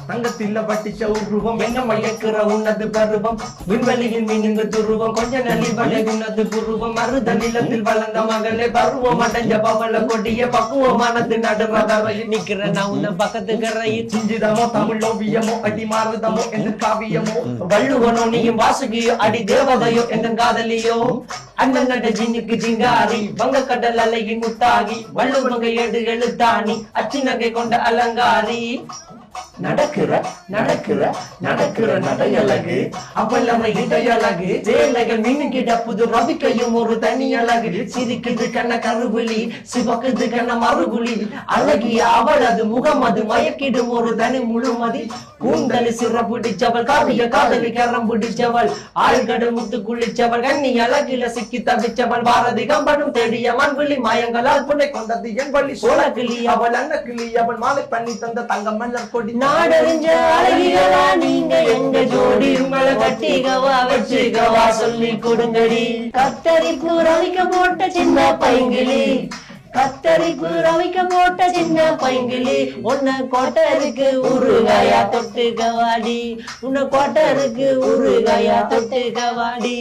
தங்கத்தில பட்டிச்ச உருவம் என்ன மயக்கிற உன்னது பருவம் விண்வெளியில் மீனுங்க துருவம் கொஞ்ச நலிவடை உன்னது புருவம் மருத நிலத்தில் வளர்ந்த மகளே பருவம் அடைஞ்ச பவள கொடிய பக்குவமானது நடுறதரையில் நிக்கிற நான் உன்ன பக்கத்து கரையில் சிஞ்சிதமோ தமிழ் ஓவியமோ அடி மாறுதமோ எந்த காவியமோ வள்ளுவனோ நீயும் வாசுகியோ அடி தேவதையோ எந்த காதலியோ அண்ணன் நட ஜின்னுக்கு ஜிங்காரி வங்க கடல் அலையின் முத்தாகி வள்ளுவங்க ஏடு எழுத்தாணி அச்சி நகை கொண்ட அலங்காரி நடக்கிற நடக்கிற நடக்கிற நடையழகு அவளமை இடையழகு சேலைகள் மின்னுகிட புது ரவிக்கையும் ஒரு தனி அழகு சிரிக்குது கண்ண கருவிழி சிவக்குது கண்ண மறுகுழி அழகிய அவளது முகம் அது மயக்கிடும் ஒரு தனி முழுமதி கூந்தலி சிற பிடிச்சவள் காவிய காதலி கரம் பிடிச்சவள் ஆழ்கடல் முத்து குளிச்சவள் கண்ணி அழகில சிக்கி தவிச்சவள் பாரதி கம்பனும் தேடிய மண்விழி மாயங்களால் புனை கொண்டது என் வள்ளி சோழகிளி அவள் அன்னக்கிளி அவள் மாலை பண்ணி தந்த தங்க மல்லர் கொடி நாடறிஞ்ச அழகிகளா நீங்க எங்க ஜோடி உங்களை கட்டிகவா வச்சுக்கவா சொல்லி கொடுங்கடி கத்தரிப்பு ரவிக்க போட்ட சின்ன பைங்கிளி கத்தரிப்பு ரவிக்க போட்ட சின்ன பைங்கிளி உன்னை கோட்டருக்கு ஊறுகாயா தொட்டு கவாடி உன்னை கோட்டருக்கு ஊறுகாயா தொட்டு கவாடி